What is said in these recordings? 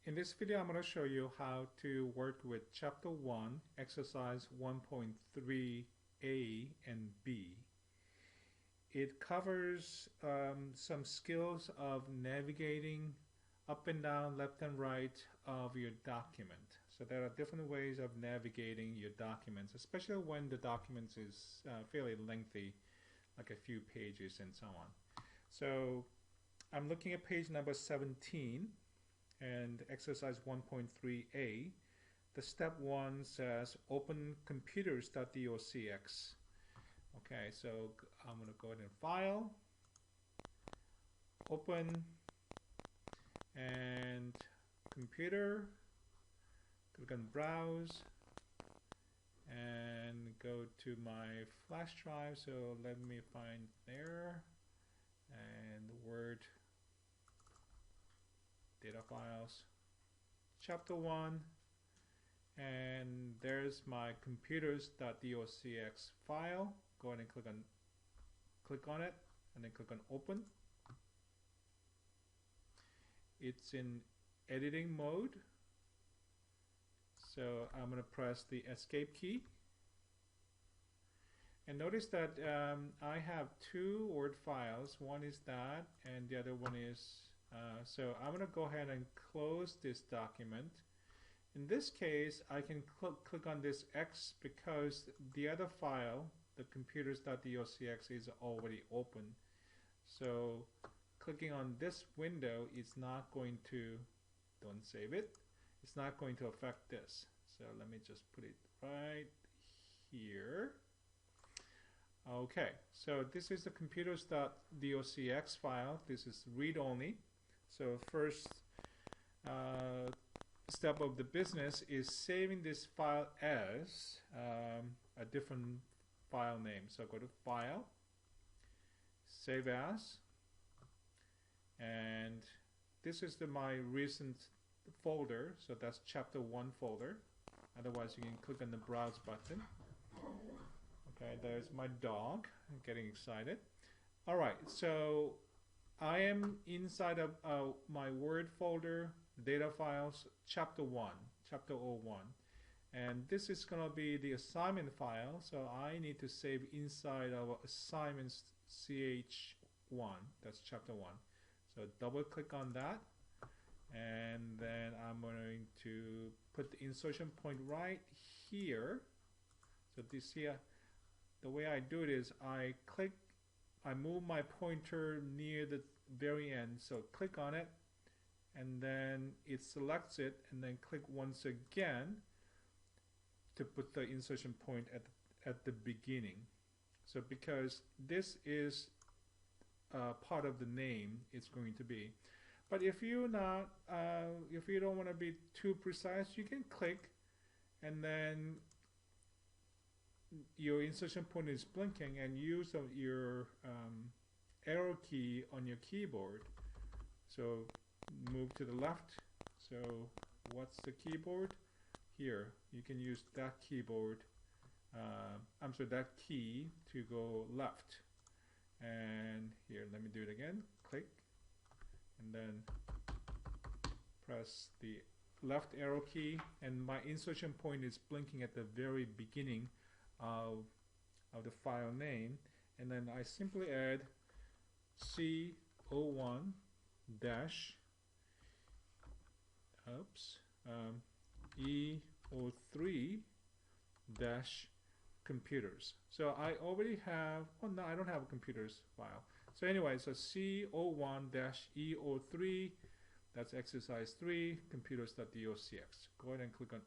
In this video, I'm going to show you how to work with Chapter 1, Exercise 1.3a and B. It covers some skills of navigating up and down, left and right of your document. So there are different ways of navigating your documents, especially when the document is fairly lengthy, like a few pages and so on. So I'm looking at page number 17 and exercise 1.3a. The step 1 says open computers.docx. Okay, so I'm going to go ahead and file, open, and computer, click on browse, and go to my flash drive. So let me find there, and Word, data files, chapter 1, and there's my computers.docx file. Go ahead and click on it, and then click on open. It's in editing mode, so I'm going to press the escape key. And notice that I have two Word files. One is that, and the other one is so I'm going to go ahead and close this document. In this case, I can click on this X because the other file, the computers.docx, is already open. So clicking on this window is not going to, don't save it, it's not going to affect this. So let me just put it right here. Okay, so this is the computers.docx file. This is read-only. So first step of the business is saving this file as a different file name. So go to File, Save As, and this is my recent folder. So that's Chapter 1 folder. Otherwise, you can click on the Browse button. Okay, there's my dog. I'm getting excited. All right, so I am inside of my Word folder, data files, chapter 1, chapter 01. And this is going to be the assignment file, so I need to save inside of assignments Ch1, that's chapter 1. So double click on that, and then I'm going to put the insertion point right here. So this here, the way I do it is I move my pointer near the very end, so click on it, and then it selects it, and then click once again to put the insertion point at the beginning. So because this is part of the name, it's going to be. But if you don't want to be too precise, you can click, and then your insertion point is blinking, and use your arrow key on your keyboard. So move to the left. So what's the keyboard? Here, you can use that keyboard, that key to go left. And here, let me do it again. Click, and then press the left arrow key, and my insertion point is blinking at the very beginning of the file name, and then I simply add Ch1 dash E03 dash computers. So I already have, oh no, I don't have a computers file. So anyway, so Ch1 dash E03, that's exercise 3, computers.docx. Go ahead and click on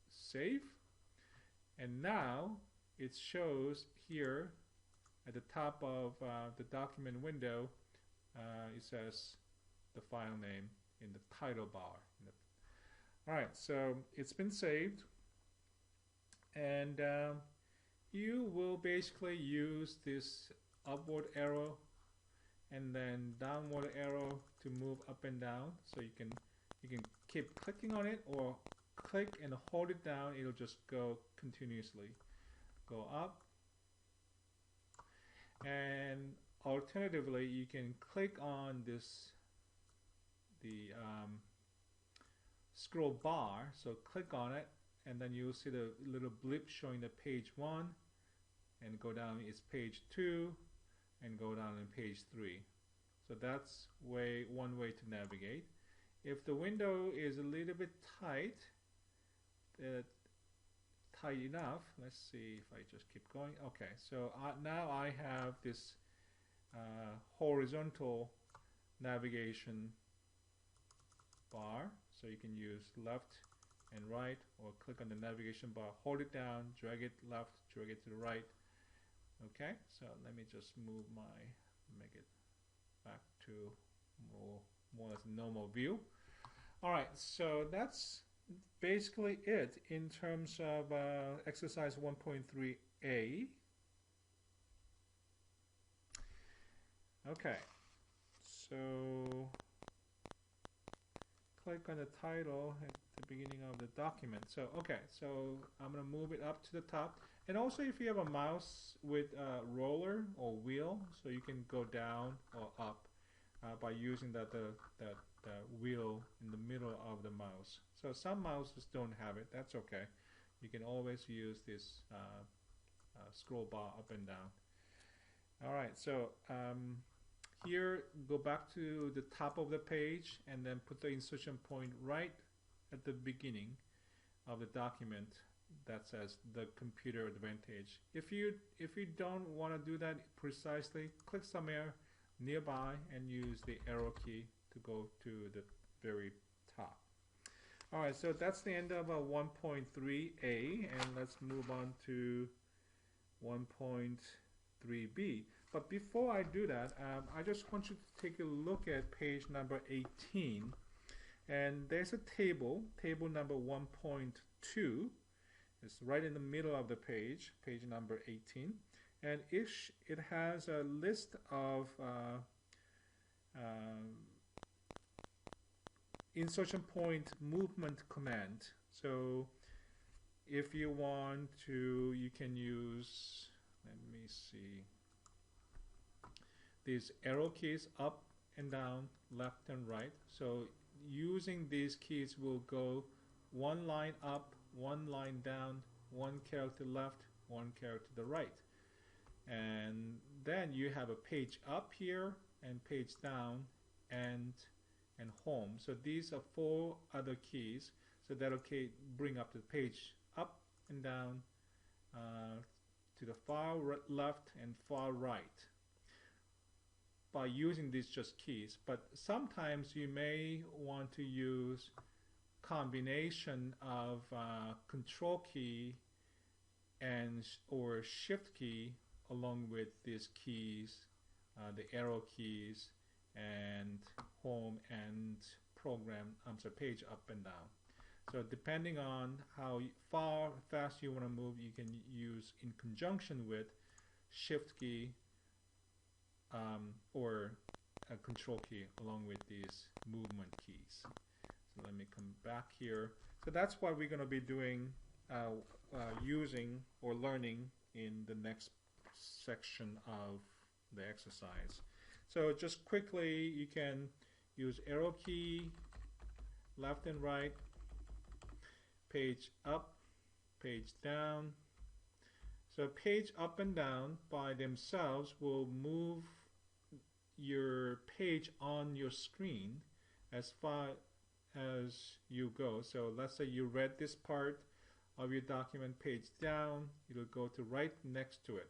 save, and now it shows here at the top of the document window, it says the file name in the title bar. Alright, so it's been saved, and you will basically use this upward arrow and then downward arrow to move up and down. So you can keep clicking on it, or click and hold it down, it'll just go continuously. Go up, and alternatively you can click on the scroll bar, so click on it, and then you'll see the little blip showing the page 1, and go down is page 2, and go down in page 3. So that's one way to navigate. If the window is a little bit tight, tight enough, let's see if I just keep going. Okay, so now I have this horizontal navigation bar, so you can use left and right, or click on the navigation bar, hold it down, drag it left, drag it to the right. Okay, so let me just make it back to more or less normal view. Alright, so that's basically it in terms of exercise 1.3a. Okay, so click on the title at the beginning of the document. So okay, so I'm going to move it up to the top. And also if you have a mouse with a roller or wheel, so you can go down or up by using that wheel in the middle of the mouse. So some mouses don't have it, that's okay. You can always use this scroll bar up and down. Alright, so here, go back to the top of the page and then put the insertion point right at the beginning of the document that says the computer advantage. If you don't want to do that precisely, click somewhere nearby and use the arrow key to go to the very top. Alright, so that's the end of 1.3a, and let's move on to 1.3b. But before I do that, I just want you to take a look at page number 18. And there's a table number 1.2. It's right in the middle of the page number 18. And it has a list of insertion point movement command. So if you want to, you can use, let me see, these arrow keys up and down, left and right. So using these keys will go one line up, one line down, one character left, one character to the right. And then you have a page up here and page down and home. So these are 4 other keys. So that'll bring up the page up and down to the far left and far right by using these just keys. But sometimes you may want to use combination of control key or shift key along with these keys, the arrow keys and home and page up and down. So depending on how fast you want to move, you can use in conjunction with shift key or a control key along with these movement keys. So let me come back here. So that's what we're going to be doing, using or learning in the next section of the exercise. So just quickly, you can use arrow key, left and right, page up, page down. So page up and down by themselves will move your page on your screen as far as you go. So let's say you read this part of your document, page down, it'll go to right next to it.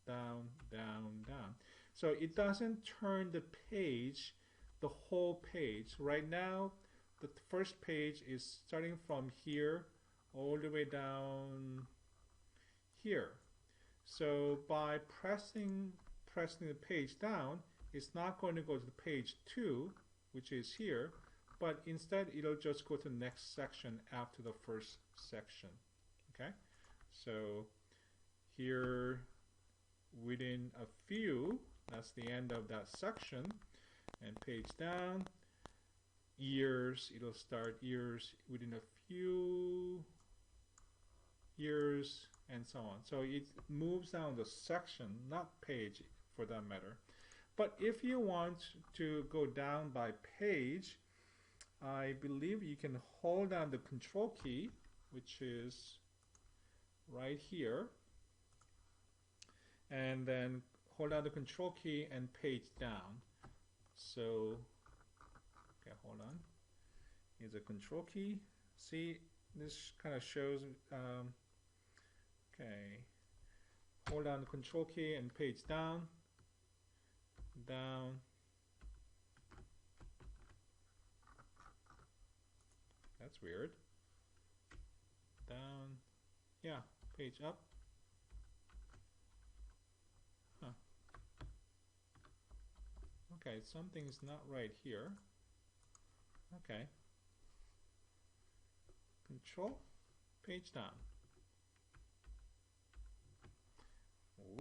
Down, down, down. So it doesn't turn the page, the whole page. Right now, the first page is starting from here all the way down here. So by pressing the page down, it's not going to go to page 2, which is here, but instead it'll just go to the next section after the first section. Okay, so here within a few, that's the end of that section, and page down, years, it'll start years within a few years and so on. So it moves down the section, not page for that matter. But if you want to go down by page, I believe you can hold down the control key, which is right here, and then hold down the control key and page down. So, okay, hold on. Here's a control key. See, this kind of shows, okay, hold down the control key and page down, down. That's weird. Down, yeah, page up. Huh. Okay, something's not right here. Okay. Control, page down.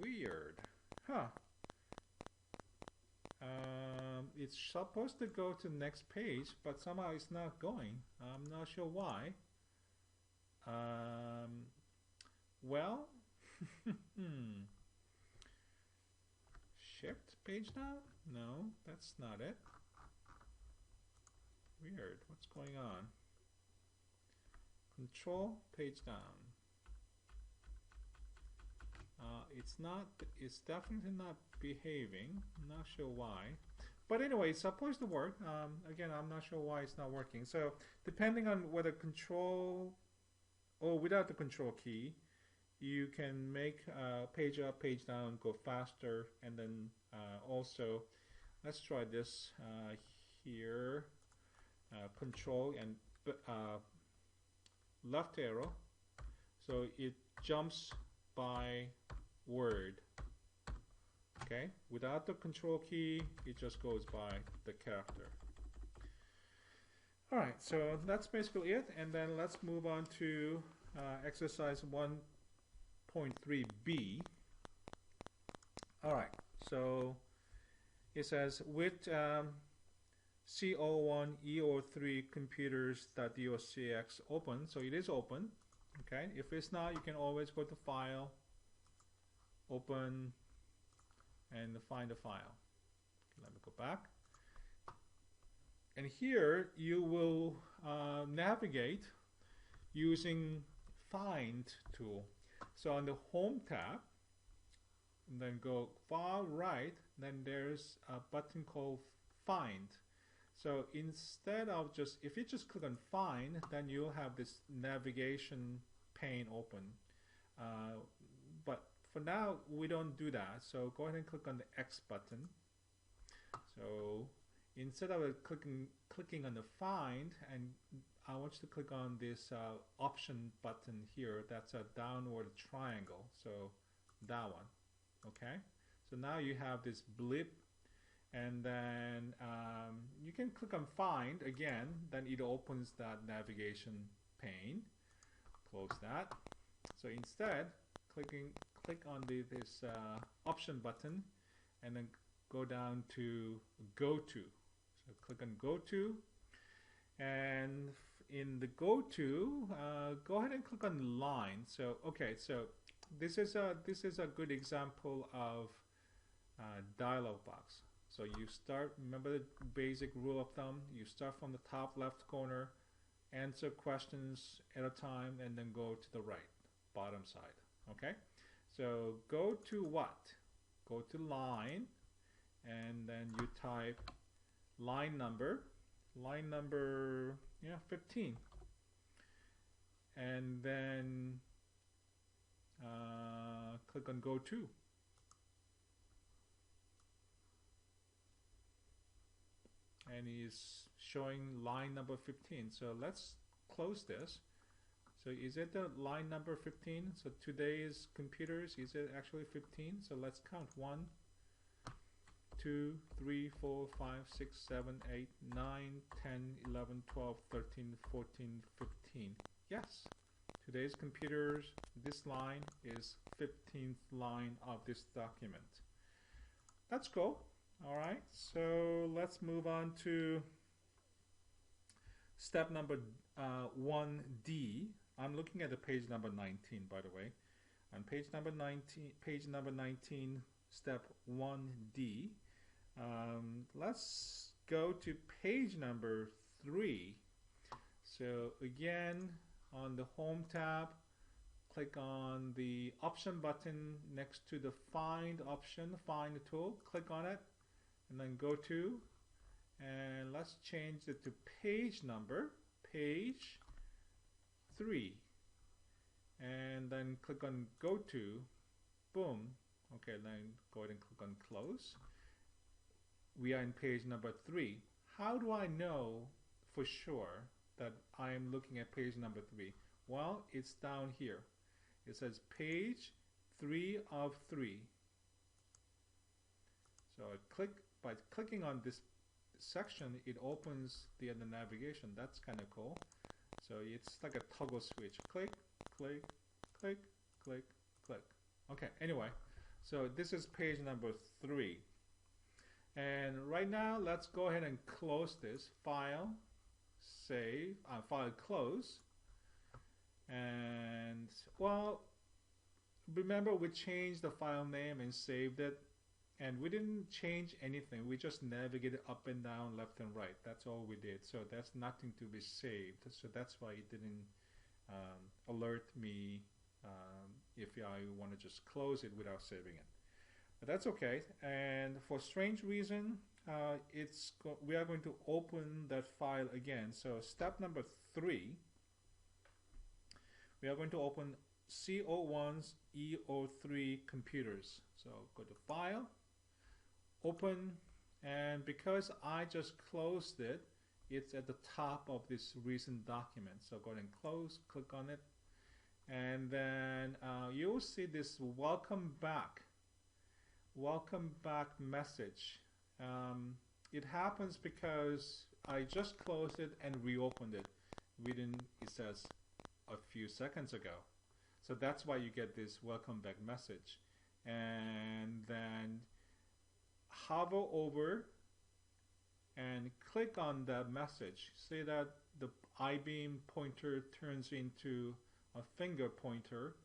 Weird. Huh. It's supposed to go to the next page, but somehow it's not going. I'm not sure why. Well, shift page down? No, that's not it. Weird. What's going on? Control, page down. It's definitely not behaving. I'm not sure why. But anyway, it's supposed to work. Again, I'm not sure why it's not working. So depending on whether control or without the control key, you can make page up, page down go faster. And then also, let's try this here. Control and left arrow. So it jumps by word. Okay, without the control key, it just goes by the character. All right, so that's basically it. And then let's move on to exercise 1.3b. All right, so it says with Ch1 EO3 computers.docx open, so it is open. Okay, if it's not, you can always go to File, Open, and find the file. Okay, let me go back. And here you will navigate using Find tool. So on the Home tab, and then go far right, then there's a button called Find. So instead of just, if you just click on Find, then you'll have this navigation pane open. But for now, we don't do that. So go ahead and click on the X button. So instead of clicking on the Find, and I want you to click on this Option button here. That's a downward triangle. So that one. Okay. So now you have this blip. And then you can click on Find again, then it opens that navigation pane. Close that. So instead, click on this Option button, and then go down to Go To. So click on Go To, and in the Go To, go ahead and click on Line. So okay, so this is a good example of dialog box. So you start, remember the basic rule of thumb, you start from the top left corner, answer questions at a time, and then go to the right, bottom side, okay? So go to what? Go to line, and then you type line number, yeah, 15. And then click on Go To. And he's showing line number 15. So let's close this. So is it the line number 15? So today's computers, is it actually 15? So let's count 1, 2, 3, 4, 5, 6, 7, 8, 9, 10, 11, 12, 13, 14, 15. Yes, today's computers, this line is 15th line of this document. That's cool. All right, so let's move on to step number 1D. I'm looking at the page number 19, by the way. On page number 19, step 1D. Let's go to page number 3. So again, on the Home tab, click on the Option button next to the Find option, Find tool, click on it, and then go to, and let's change it to page number, page 3. And then click on Go to, boom. Okay, then go ahead and click on Close. We are in page number 3. How do I know for sure that I am looking at page number 3? Well, it's down here. It says page 3 of 3. So by clicking on this section, it opens the navigation. That's kind of cool. So it's like a toggle switch. Click, click, click, click, click. Okay, anyway, so this is page number 3. And right now, let's go ahead and close this. File, save, file close. And, well, remember we changed the file name and saved it. And we didn't change anything. We just navigated up and down, left and right. That's all we did. So that's nothing to be saved. So that's why it didn't alert me if I want to just close it without saving it. But that's okay. And for strange reason, we are going to open that file again. So step number 3, we are going to open Ch1's E03 computers. So go to File, Open, and because I just closed it, it's at the top of this recent document. So go ahead and close, click on it, and then you'll see this welcome back message. It happens because I just closed it and reopened it within, it says, a few seconds ago. So that's why you get this welcome back message. And then hover over and click on that message. See that the I-beam pointer turns into a finger pointer,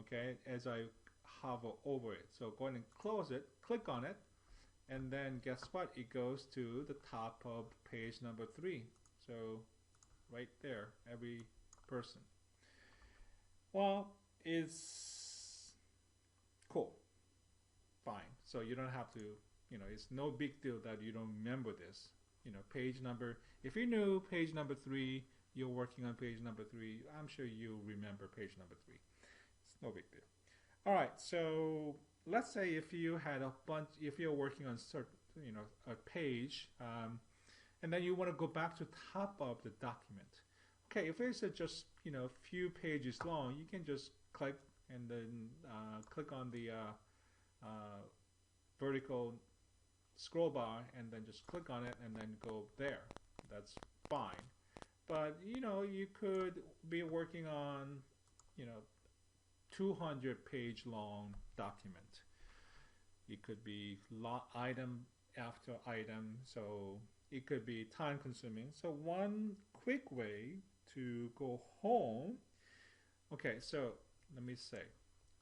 okay, as I hover over it. So go ahead and close it, click on it, and then guess what? It goes to the top of page number 3. So right there, every person. Well, it's cool. Fine. So you don't have to, it's no big deal that you don't remember this. Page number, if you knew page number 3, you're working on page number 3, I'm sure you remember page number 3. It's no big deal. All right, so let's say if you had if you're working on a page, and then you want to go back to top of the document. Okay, if it's just a few pages long, you can just click and then click on the vertical scroll bar and then just click on it and then go there. That's fine. But you could be working on 200 page long document. It could be item after item, so it could be time consuming. So one quick way to go home, okay, so let me say,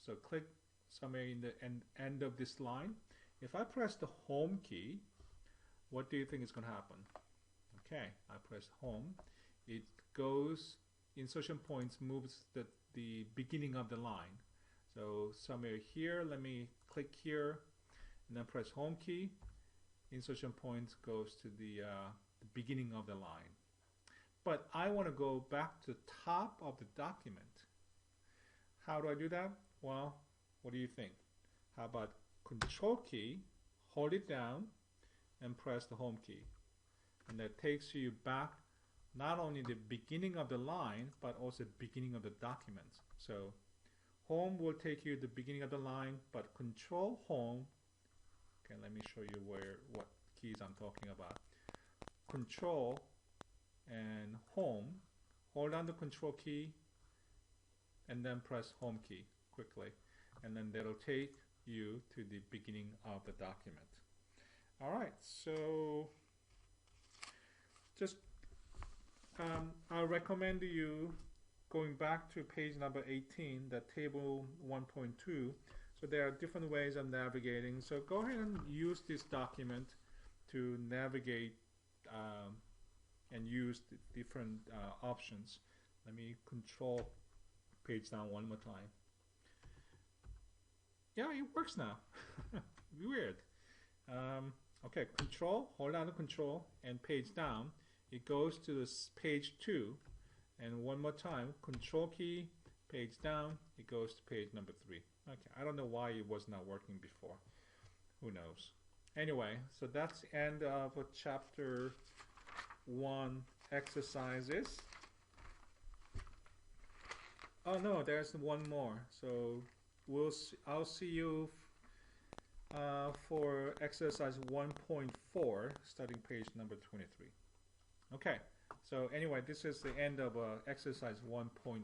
so click somewhere in the end of this line. If I press the home key, what do you think is going to happen? Okay, I press home. It goes, insertion points moves the beginning of the line. So somewhere here, let me click here and then press home key. Insertion point goes to the beginning of the line. But I want to go back to the top of the document. How do I do that? Well, what do you think? How about Control key, hold it down, and press the home key. And that takes you back not only the beginning of the line, but also the beginning of the document. So home will take you to the beginning of the line, but Control home, okay, let me show you what keys I'm talking about. Control and home, hold down the Control key, and then press home key quickly. And then that'll take you to the beginning of the document. All right, so just I recommend you going back to page number 18, the table 1.2. So there are different ways of navigating. So go ahead and use this document to navigate and use the different options. Let me control page down one more time. Yeah, it works now. Weird. Okay, control, hold down the control and page down. It goes to this page 2, and one more time, control key, page down, it goes to page number 3. Okay, I don't know why it was not working before. Who knows? Anyway, so that's the end of chapter 1 exercises. Oh no, there's one more. So I'll see you for exercise 1.4, starting page number 23. Okay, so anyway, this is the end of exercise 1.4.